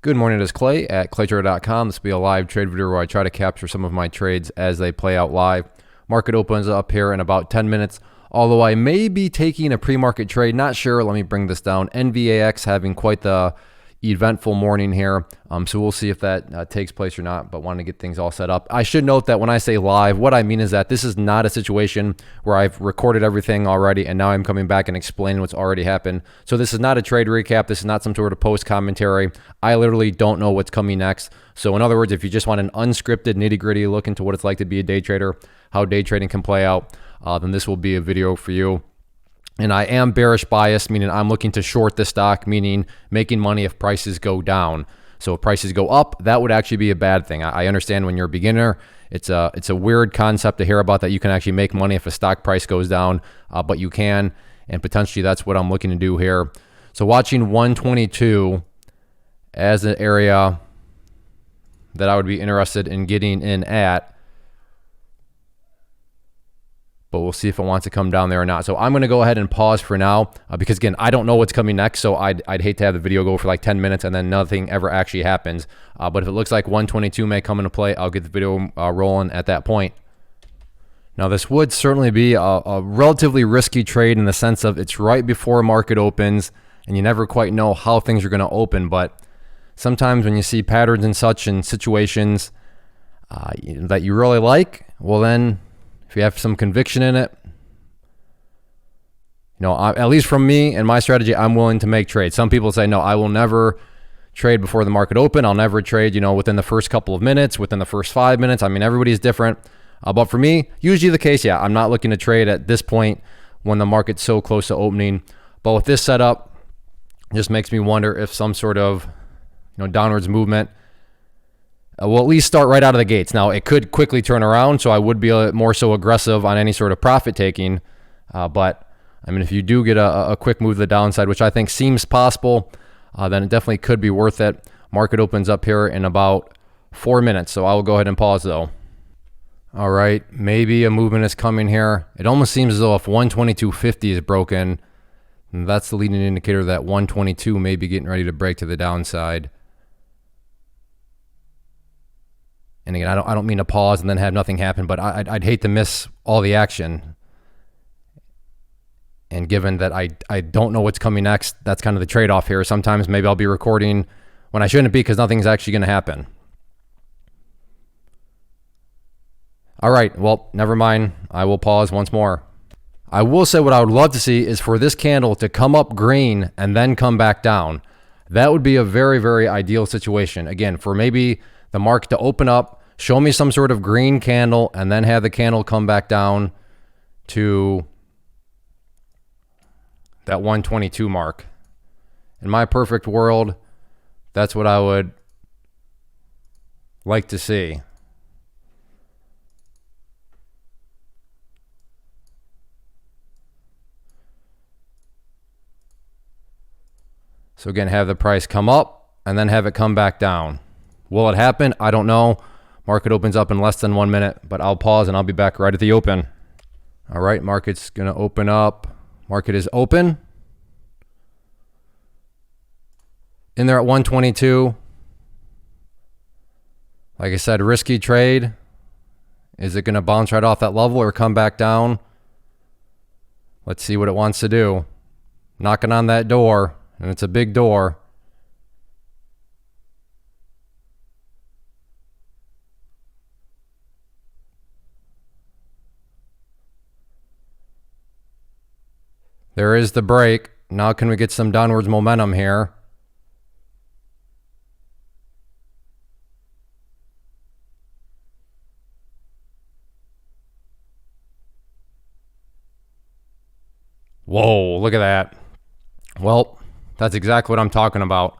Good morning, it is Clay at claytrader.com. This will be a live trade video where I try to capture some of my trades as they play out live. Market opens up here in about 10 minutes, although I may be taking a pre-market trade. Not sure. Let me bring this down. NVAX having quite the eventful morning here, so we'll see if that takes place or not, but want to get things all set up. I should note that when I say live, what I mean is that this is not a situation where I've recorded everything already and now I'm coming back and explaining what's already happened. So this is not a trade recap. This is not some sort of post commentary. I literally don't know what's coming next. So in other words, if you just want an unscripted nitty-gritty look into what it's like to be a day trader, how day trading can play out, then this will be a video for you. And I am bearish biased, meaning I'm looking to short the stock, meaning making money if prices go down. So if prices go up, that would actually be a bad thing. I understand when you're a beginner, it's a weird concept to hear about that you can actually make money if a stock price goes down, but you can, and potentially that's what I'm looking to do here. So watching 122 as an area that I would be interested in getting in at, but we'll see if it wants to come down there or not. So I'm going to go ahead and pause for now because, again, I don't know what's coming next, so I'd hate to have the video go for like 10 minutes and then nothing ever actually happens. But if it looks like 122 may come into play, I'll get the video rolling at that point. Now, this would certainly be a relatively risky trade in the sense of it's right before market opens, and you never quite know how things are going to open. But sometimes when you see patterns and such in situations that you really like, well, then if you have some conviction in it, at least from me and my strategy, I'm willing to make trades. Some people say, no, I will never trade before the market open. I'll never trade, within the first couple of minutes, within the first 5 minutes. I mean, everybody's different. But for me, usually the case, yeah, I'm not looking to trade at this point when the market's so close to opening. But with this setup, it just makes me wonder if some sort of, downwards movement will at least start right out of the gates. Now, it could quickly turn around, so I would be more so aggressive on any sort of profit taking. But, I mean, if you do get a quick move to the downside, which I think seems possible, then it definitely could be worth it. Market opens up here in about 4 minutes, so I will go ahead and pause, though. All right, maybe a movement is coming here. It almost seems as though if 122.50 is broken, that's the leading indicator that 122 may be getting ready to break to the downside. And again, I don't mean to pause and then have nothing happen, but I'd hate to miss all the action. And given that I don't know what's coming next, that's kind of the trade-off here. Sometimes maybe I'll be recording when I shouldn't be because nothing's actually going to happen. All right, well, never mind. I will pause once more. I will say what I would love to see is for this candle to come up green and then come back down. That would be a very, very ideal situation. Again, for maybe the market to open up, show me some sort of green candle, and then have the candle come back down to that 122 mark. In my perfect world, that's what I would like to see. So again, have the price come up and then have it come back down. Will it happen? I don't know. Market opens up in less than 1 minute, but I'll pause and I'll be back right at the open. All right, market's going to open up. Market is open. In there at 122. Like I said, risky trade. Is it going to bounce right off that level or come back down? Let's see what it wants to do. Knocking on that door, and it's a big door. There is the break. Now can we get some downwards momentum here? Whoa, look at that. Well, that's exactly what I'm talking about.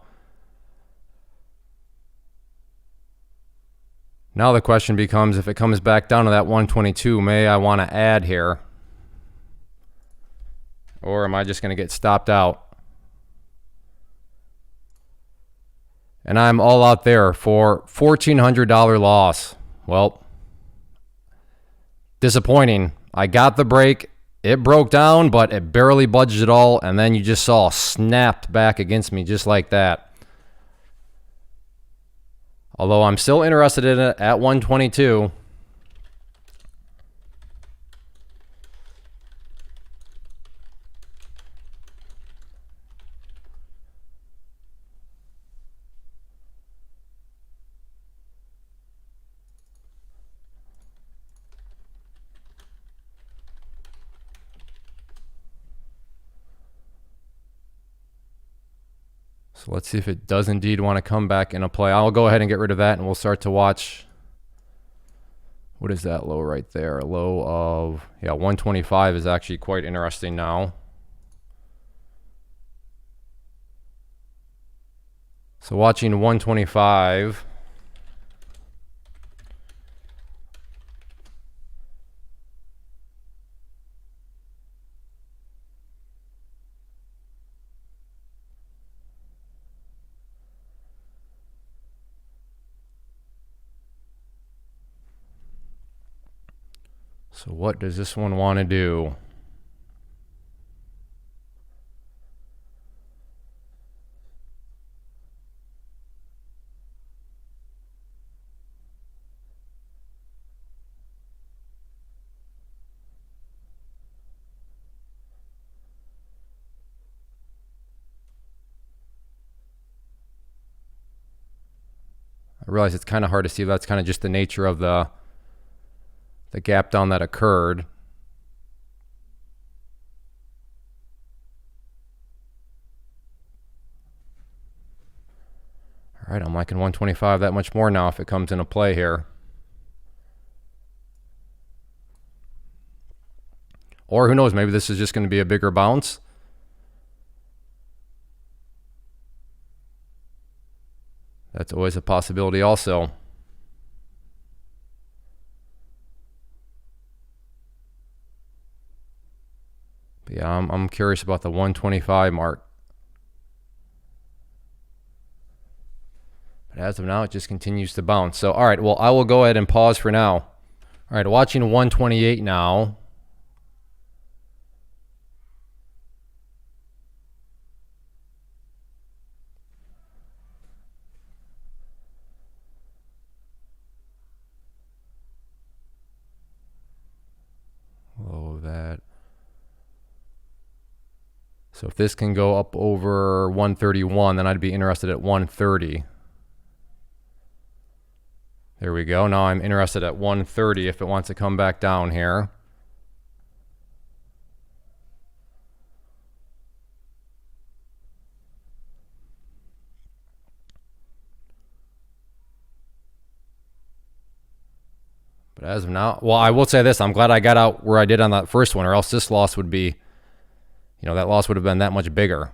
Now the question becomes, if it comes back down to that 122, may I want to add here? Or am I just going to get stopped out? And I'm all out there for $1,400 loss. Well, disappointing. I got the break. It broke down, but it barely budged at all. And then you just saw snapped back against me just like that. Although I'm still interested in it at 122. So let's see if it does indeed want to come back in a play. I'll go ahead and get rid of that, and we'll start to watch. What is that low right there? A low of, yeah, 125 is actually quite interesting now. So watching 125. So what does this one want to do? I realize it's kind of hard to see. That's kind of just the nature of the gap down that occurred. All right, I'm liking 125 that much more now if it comes into play here. Or who knows, maybe this is just going to be a bigger bounce. That's always a possibility also. But yeah, I'm curious about the 125 mark. But as of now, it just continues to bounce. So, all right, well, I will go ahead and pause for now. All right, watching 128 now. Low of that. So if this can go up over 131, then I'd be interested at 130. There we go. Now I'm interested at 130 if it wants to come back down here. But as of now, well, I will say this. I'm glad I got out where I did on that first one, or else this loss would be, that loss would have been that much bigger.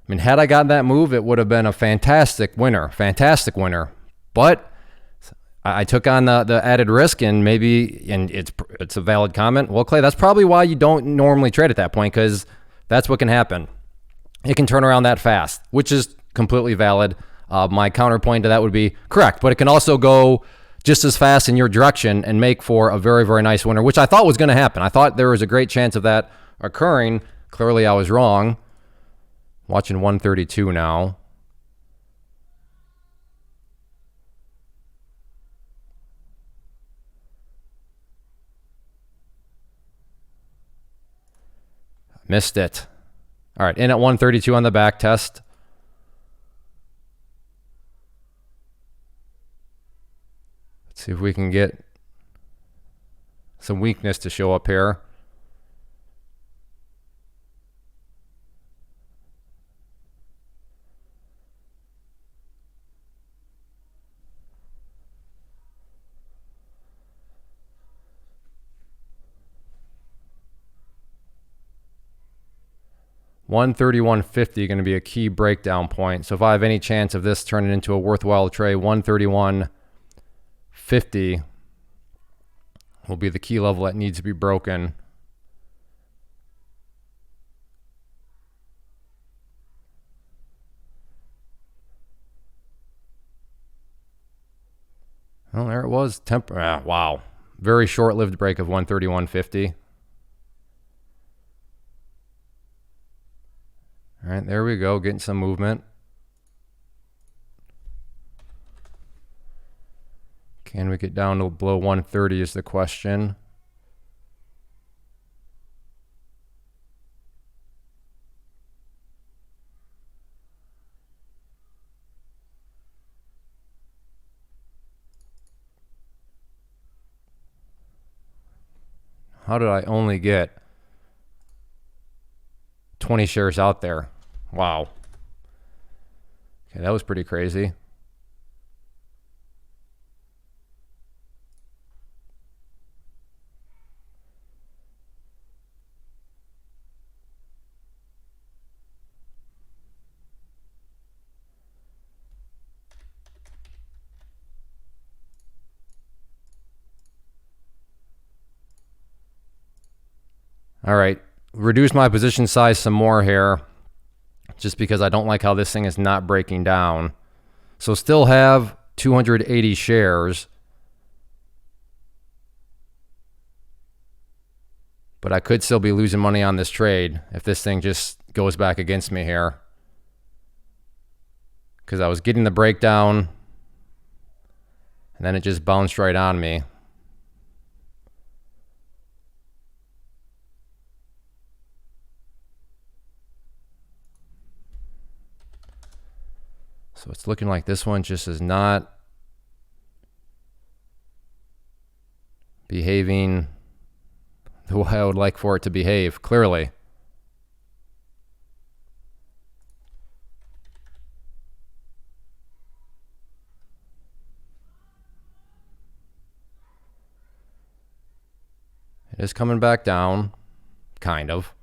I mean, had I gotten that move, it would have been a fantastic winner. But I took on the added risk, and it's a valid comment. Well, Clay, that's probably why you don't normally trade at that point, because that's what can happen. It can turn around that fast, which is completely valid. My counterpoint to that would be correct, but it can also go just as fast in your direction and make for a very, very nice winner, which I thought was going to happen. I thought there was a great chance of that occurring. Clearly, I was wrong. Watching 132 now. Missed it. All right, in at 132 on the back test. Let's see if we can get some weakness to show up here. $131.50 going to be a key breakdown point. So if I have any chance of this turning into a worthwhile trade, $131.50 will be the key level that needs to be broken. Well, there it was. Wow. Very short-lived break of 131.50. All All right, there we go, getting some movement. Can we get down to below 130 is the question. How did I only get 20 shares out there? Wow. Okay, that was pretty crazy. All right, reduce my position size some more here, just because I don't like how this thing is not breaking down. So still have 280 shares, but I could still be losing money on this trade if this thing just goes back against me here, because I was getting the breakdown and then it just bounced right on me. So it's looking like this one just is not behaving the way I would like for it to behave, clearly. It is coming back down, kind of.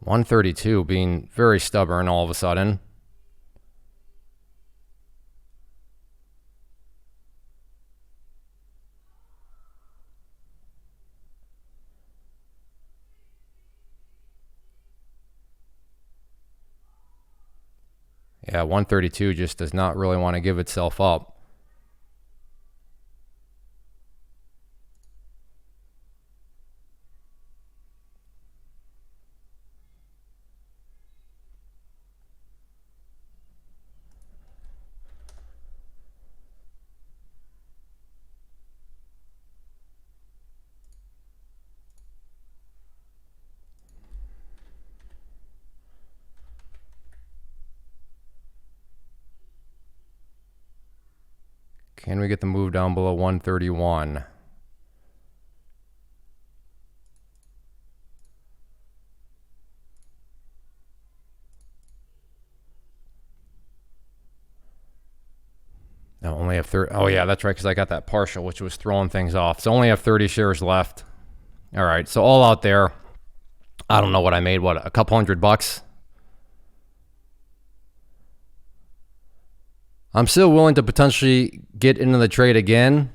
$132 being very stubborn all of a sudden. Yeah, 132 just does not really want to give itself up. Can we get the move down below 131? No, only have 30. Oh yeah, that's right, because I got that partial, which was throwing things off. So only have 30 shares left. All right, so all out there. I don't know what I made. What, a couple $100? I'm still willing to potentially get into the trade again,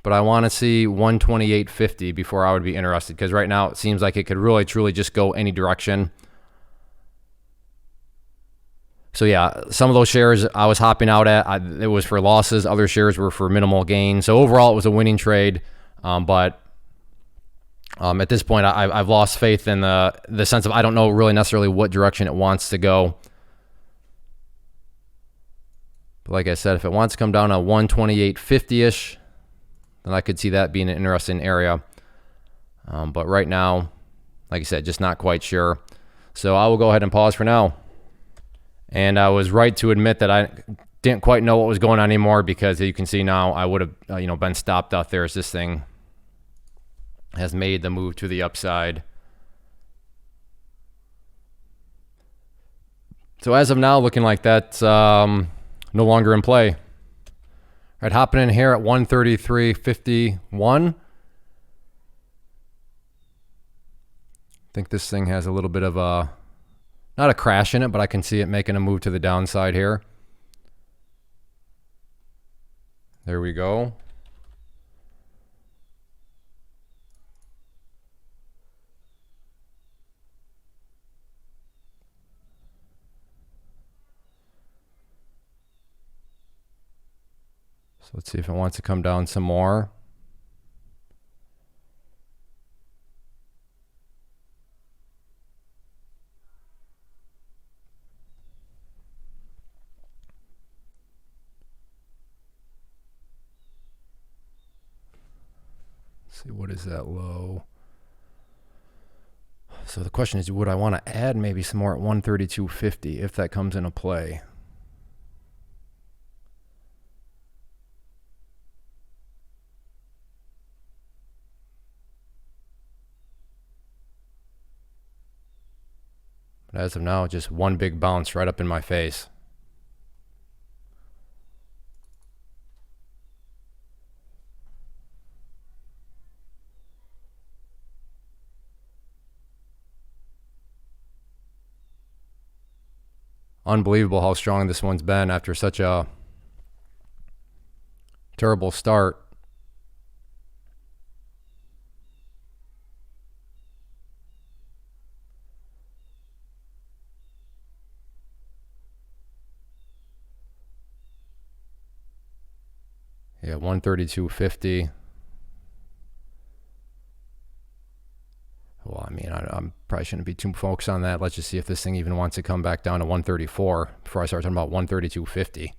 but I want to see 128.50 before I would be interested, because right now it seems like it could really truly just go any direction. So yeah, some of those shares I was hopping out at, it was for losses. Other shares were for minimal gain. So overall, it was a winning trade. But at this point, I've lost faith in the sense of I don't know really necessarily what direction it wants to go. But like I said, if it wants to come down to 128.50-ish, then I could see that being an interesting area. But right now, like I said, just not quite sure. So I will go ahead and pause for now. And I was right to admit that I didn't quite know what was going on anymore, because as you can see now, I would have been stopped out there as this thing has made the move to the upside. So as of now, looking like that's no longer in play. All right, hopping in here at 133.51. I think this thing has a little bit of a, not a crash in it, but I can see it making a move to the downside here. There we go. So let's see if it wants to come down some more. Let's see, what is that low? So the question is, would I want to add maybe some more at 132.50 if that comes into play? But as of now, just one big bounce right up in my face. Unbelievable how strong this one's been after such a terrible start. Yeah, 132.50. Well, I mean, I probably shouldn't be too focused on that. Let's just see if this thing even wants to come back down to 134 before I start talking about 132.50.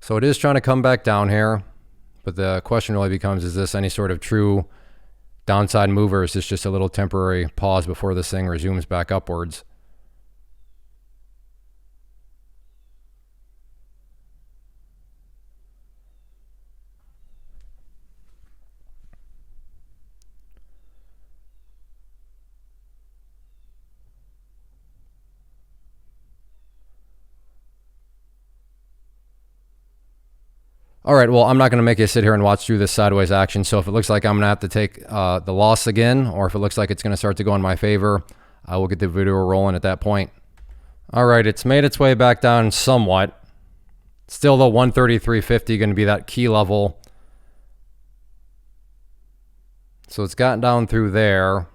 So it is trying to come back down here, but the question really becomes, is this any sort of true downside move, or is this just a little temporary pause before this thing resumes back upwards? All right, well, I'm not going to make you sit here and watch through this sideways action. So if it looks like I'm going to have to take the loss again, or if it looks like it's going to start to go in my favor, I will get the video rolling at that point. All right, it's made its way back down somewhat. Still, though, 133.50 going to be that key level. So it's gotten down through there.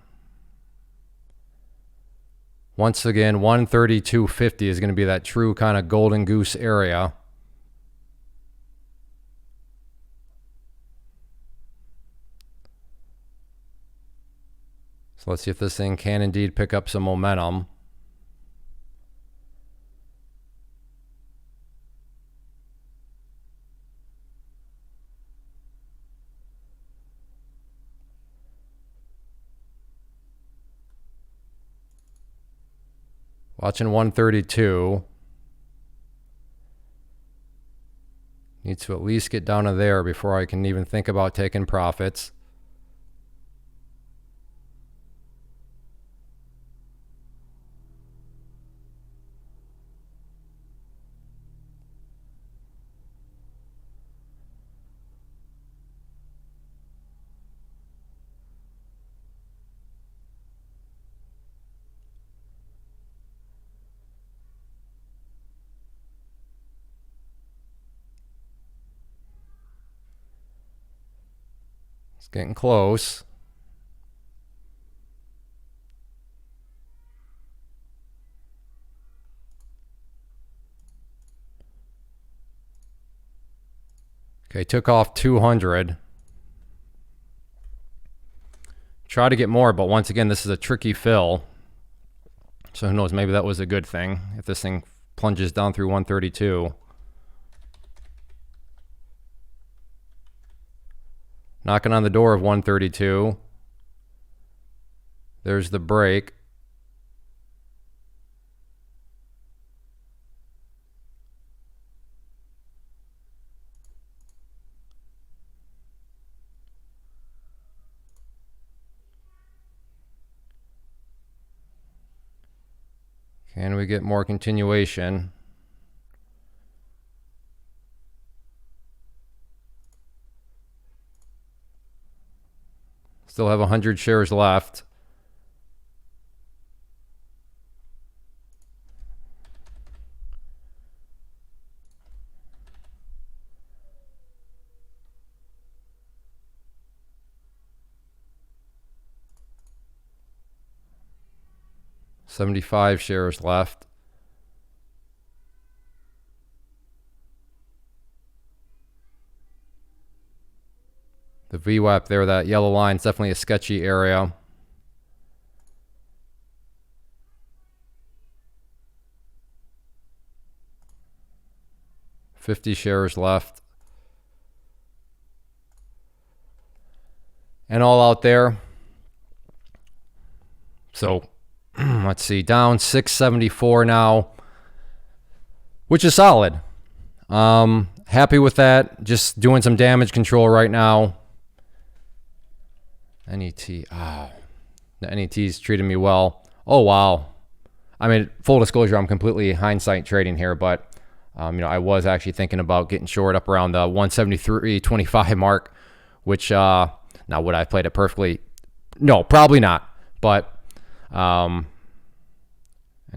Once again, 132.50 is going to be that true kind of golden goose area. So let's see if this thing can indeed pick up some momentum. Watching 132. Needs to at least get down to there before I can even think about taking profits. It's getting close. Okay, took off 200. Try to get more, but once again, this is a tricky fill. So who knows, maybe that was a good thing if this thing plunges down through 132. Knocking on the door of 132. There's the break. Can we get more continuation? Still have 100 shares left. $75 shares left. The VWAP there, that yellow line, is definitely a sketchy area. $50 shares left. And all out there. So let's see, down 674 now, which is solid. Happy with that. Just doing some damage control right now. NET. Oh, the NET's treating me well. Oh, wow. I mean, full disclosure, I'm completely hindsight trading here, but I was actually thinking about getting short up around the 173.25 mark, which now would I have played it perfectly? No, probably not. But and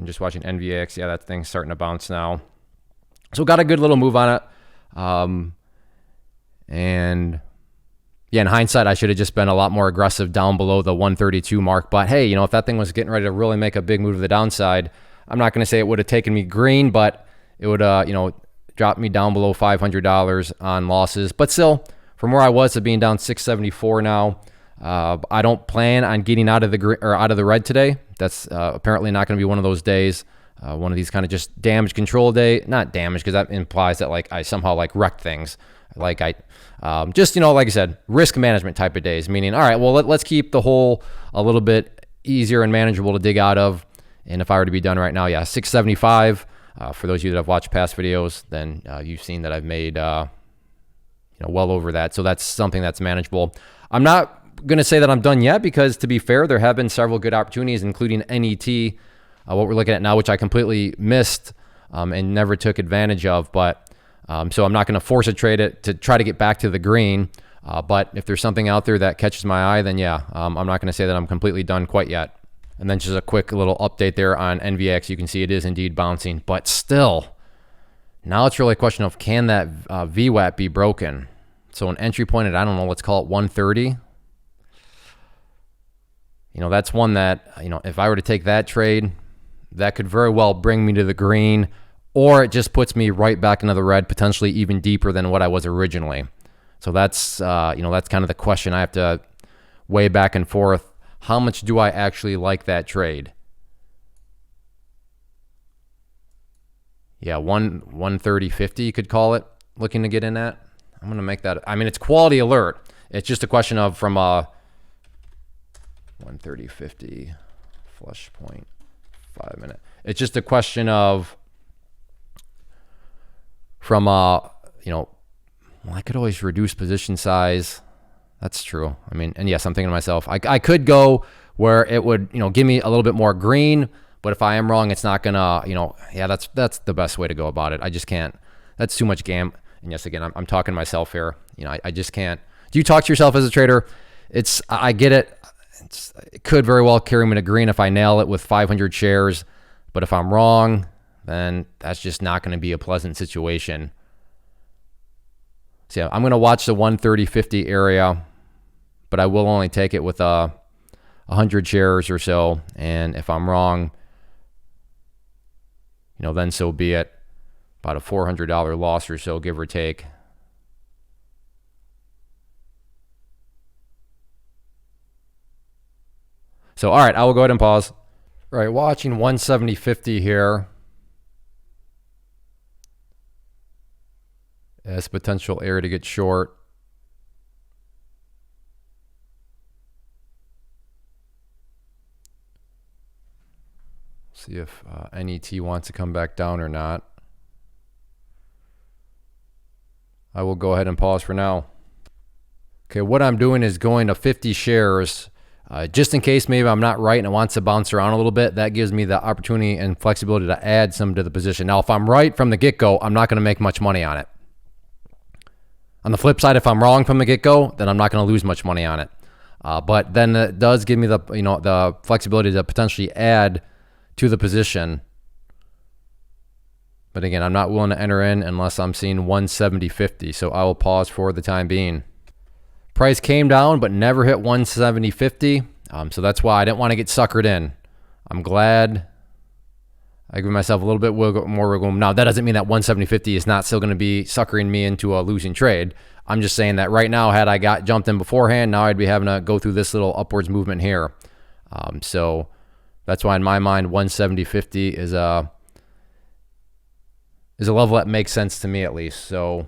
just watching NVX, yeah, that thing's starting to bounce now. So got a good little move on it. And yeah, in hindsight, I should have just been a lot more aggressive down below the 132 mark. But hey, if that thing was getting ready to really make a big move to the downside, I'm not going to say it would have taken me green, but it would, drop me down below $500 on losses. But still, from where I was to being down 674 now, I don't plan on getting out of the green or out of the red today. That's apparently not going to be one of those days. One of these kind of just damage control day. Not damage, because that implies that I somehow wrecked things. Like I said, risk management type of days, meaning, all right, well, let's keep the hole a little bit easier and manageable to dig out of. And if I were to be done right now, yeah, 675. For those of you that have watched past videos, then you've seen that I've made well over that. So that's something that's manageable. I'm not going to say that I'm done yet, because to be fair, there have been several good opportunities, including NET, what we're looking at now, which I completely missed and never took advantage of. But so I'm not going to force a trade it to try to get back to the green. But if there's something out there that catches my eye, then yeah, I'm not going to say that I'm completely done quite yet. And then just a quick little update there on NVX. You can see it is indeed bouncing, but still, now it's really a question of, can that VWAP be broken? So an entry point at, I don't know, let's call it 130. That's one that, if I were to take that trade, that could very well bring me to the green, or it just puts me right back into the red, potentially even deeper than what I was originally. So that's, that's kind of the question I have to weigh back and forth. How much do I actually like that trade? Yeah, 130.50 you could call it, looking to get in at. I'm going to make that. I mean, it's quality alert. It's just a question of from a 130.50 flush point 5 minute. It's just a question of from well, I could always reduce position size. That's true. I mean, and yes, I'm thinking to myself, I could go where it would, give me a little bit more green, but if I am wrong, it's not gonna, yeah, that's the best way to go about it. I just can't. That's too much And yes, again, I'm talking to myself here. I just can't. Do you talk to yourself as a trader? I get it. It could very well carry me to green if I nail it with 500 shares, but if I'm wrong, then that's just not going to be a pleasant situation. So yeah, I'm going to watch the 130.50 area, but I will only take it with 100 shares or so. And if I'm wrong, then so be it. About a $400 loss or so, give or take. So, all right, I will go ahead and pause. All right, watching 170.50 here as potential area to get short. See if NET wants to come back down or not. I will go ahead and pause for now. Okay, what I'm doing is going to 50 shares Just in case maybe I'm not right and it wants to bounce around a little bit, that gives me the opportunity and flexibility to add some to the position. Now, if I'm right from the get-go, I'm not going to make much money on it. On the flip side, if I'm wrong from the get-go, then I'm not going to lose much money on it. But then it does give me the flexibility to potentially add to the position. But again, I'm not willing to enter in unless I'm seeing 170.50. So I will pause for the time being. Price came down, but never hit 170.50. So that's why I didn't want to get suckered in. I'm glad I give myself a little bit more wiggle room. Now, that doesn't mean that 170.50 is not still going to be suckering me into a losing trade. I'm just saying that right now, had I got jumped in beforehand, now I'd be having to go through this little upwards movement here. So that's why in my mind, 170.50 is a level that makes sense to me at least. So,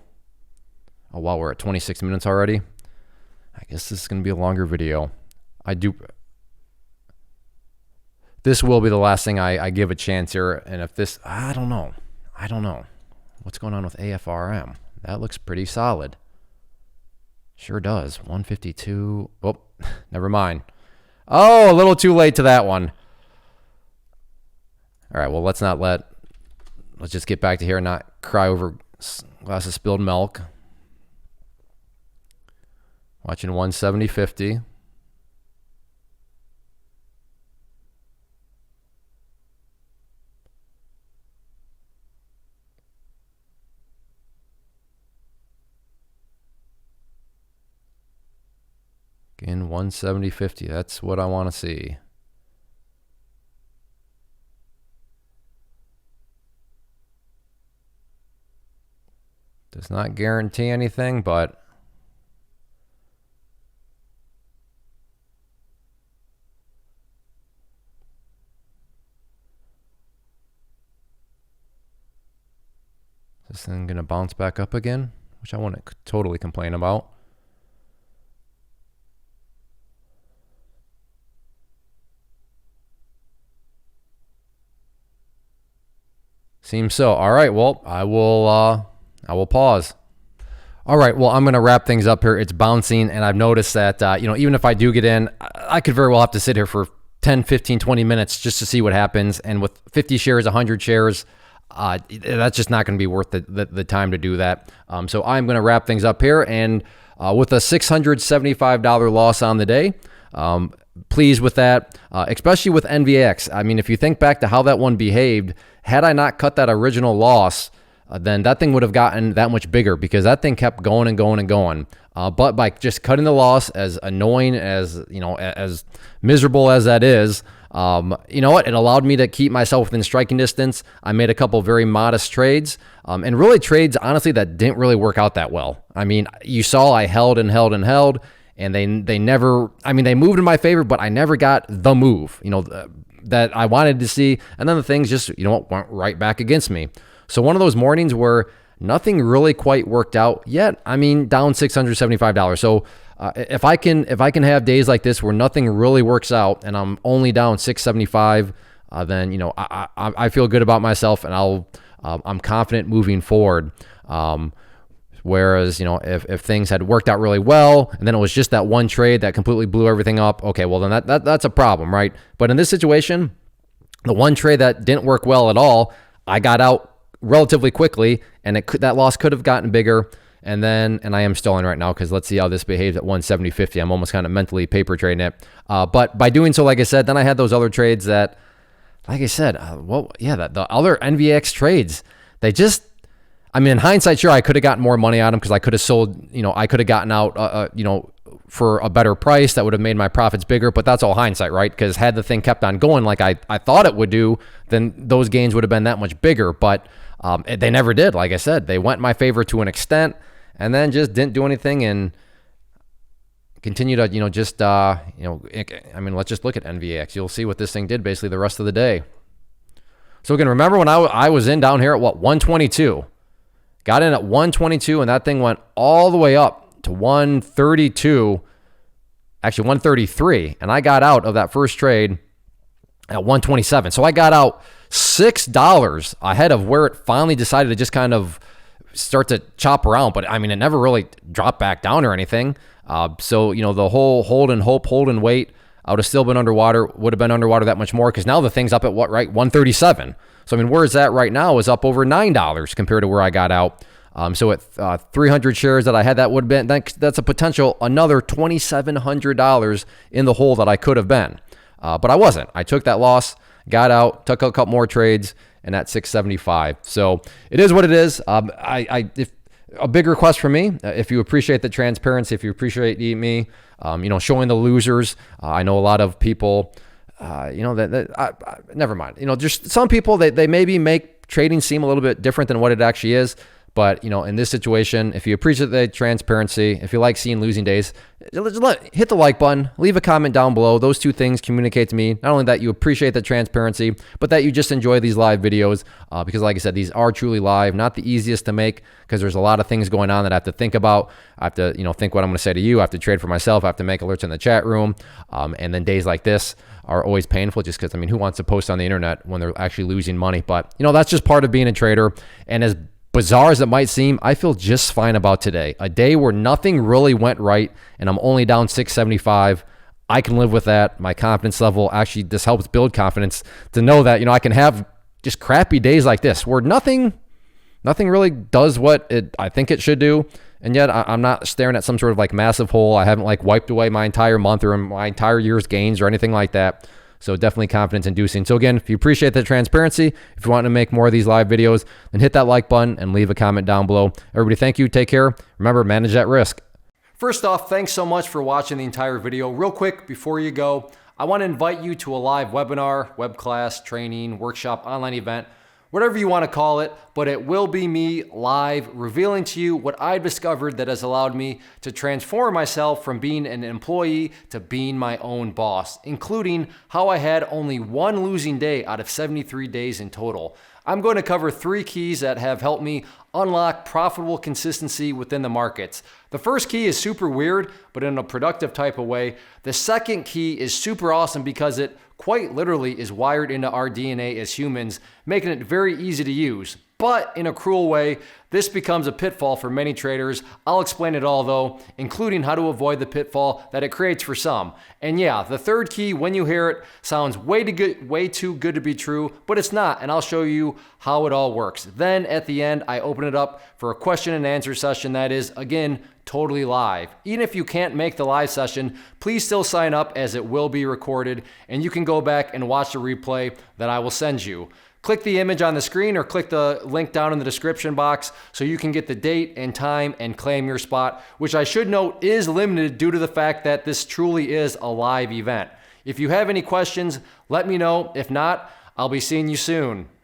oh wow, we're at 26 minutes already. I guess this is going to be a longer video. This will be the last thing I give a chance here. And if this, I don't know. What's going on with AFRM? That looks pretty solid. Sure does. 152. Oh, never mind. Oh, a little too late to that one. All right, well, let's just get back to here and not cry over a glass of spilled milk. Watching 170.50. Again, 170.50. That's what I want to see. Does not guarantee anything, but is this thing going to bounce back up again? Which I wouldn't totally complain about. Seems so. All right, well, I will pause. All right, well, I'm going to wrap things up here. It's bouncing, and I've noticed that, even if I do get in, I could very well have to sit here for 10, 15, 20 minutes just to see what happens. And with 50 shares, 100 shares, that's just not going to be worth the time to do that. So I'm going to wrap things up here. And with a $675 loss on the day, pleased with that, especially with NVX. I mean, if you think back to how that one behaved, had I not cut that original loss, then that thing would have gotten that much bigger because that thing kept going and going and going. But by just cutting the loss, as annoying as, as miserable as that is, you know what? It allowed me to keep myself within striking distance. I made a couple very modest trades, and really trades, honestly, that didn't really work out that well. I mean, you saw I held and held and held, and they never, I mean, they moved in my favor, but I never got the move, that I wanted to see. And then the things just, went right back against me. So one of those mornings where nothing really quite worked out yet. I mean, down $675. So if I can have days like this where nothing really works out and I'm only down $675, then I feel good about myself, and I'm confident moving forward. Whereas, if things had worked out really well and then it was just that one trade that completely blew everything up, okay, well then that's a problem, right? But in this situation, the one trade that didn't work well at all, I got out relatively quickly, and that loss could have gotten bigger. And I am still in right now because let's see how this behaves at 170.50. I'm almost kind of mentally paper trading it. But by doing so, like I said, then I had those other trades that, like I said, the other NVX trades, they just, I mean, in hindsight, sure, I could have gotten more money on them because I could have sold, I could have gotten out, for a better price that would have made my profits bigger, but that's all hindsight, right? Because had the thing kept on going like I thought it would do, then those gains would have been that much bigger, but they never did. Like I said, they went in my favor to an extent and then just didn't do anything and continue to, I mean, let's just look at NVX. You'll see what this thing did basically the rest of the day. So again, remember when I was in down here at 122, got in at 122, and that thing went all the way up to 132, actually 133, and I got out of that first trade at 127. So I got out $6 ahead of where it finally decided to just kind of start to chop around. But I mean, it never really dropped back down or anything. So, the whole hold and hope, hold and wait, I would have still been underwater, would have been underwater that much more, because now the thing's up at what, right? 137. So, I mean, where it's at right now is up over $9 compared to where I got out. So at 300 shares that I had, that would have been, that's a potential another $2,700 in the hole that I could have been. But I wasn't. I took that loss, got out, took a couple more trades, and at 675. So it is what it is. If a big request from me, if you appreciate the transparency, if you appreciate me, showing the losers. I know a lot of people, never mind. Just some people, they maybe make trading seem a little bit different than what it actually is. But, in this situation, if you appreciate the transparency, if you like seeing losing days, hit the like button, leave a comment down below. Those two things communicate to me, not only that you appreciate the transparency, but that you just enjoy these live videos. Because like I said, these are truly live, not the easiest to make, because there's a lot of things going on that I have to think about. I have to, think what I'm going to say to you. I have to trade for myself. I have to make alerts in the chat room. And then days like this are always painful, just because, who wants to post on the internet when they're actually losing money? But, that's just part of being a trader. And as bizarre as it might seem, I feel just fine about today. A day where nothing really went right and I'm only down 675. I can live with that. My confidence level actually just helps build confidence to know that, I can have just crappy days like this where nothing really does what I think it should do. And yet I'm not staring at some sort of massive hole. I haven't wiped away my entire month or my entire year's gains or anything like that. So definitely confidence inducing. So again, if you appreciate the transparency, if you want to make more of these live videos, then hit that like button and leave a comment down below. Everybody, thank you. Take care. Remember, manage that risk. First off, thanks so much for watching the entire video. Real quick, before you go, I want to invite you to a live webinar, web class, training, workshop, online event, whatever you want to call it, but it will be me live revealing to you what I've discovered that has allowed me to transform myself from being an employee to being my own boss, including how I had only one losing day out of 73 days in total. I'm going to cover 3 keys that have helped me unlock profitable consistency within the markets. The first key is super weird, but in a productive type of way. The second key is super awesome because it quite literally is wired into our DNA as humans, making it very easy to use. But in a cruel way, this becomes a pitfall for many traders. I'll explain it all though, including how to avoid the pitfall that it creates for some. And yeah, the third key, when you hear it, sounds way too good to be true, but it's not, and I'll show you how it all works. Then at the end, I open it up for a question and answer session that is, again, totally live. Even if you can't make the live session, please still sign up as it will be recorded, and you can go back and watch the replay that I will send you. Click the image on the screen or click the link down in the description box so you can get the date and time and claim your spot, which I should note is limited due to the fact that this truly is a live event. If you have any questions, let me know. If not, I'll be seeing you soon.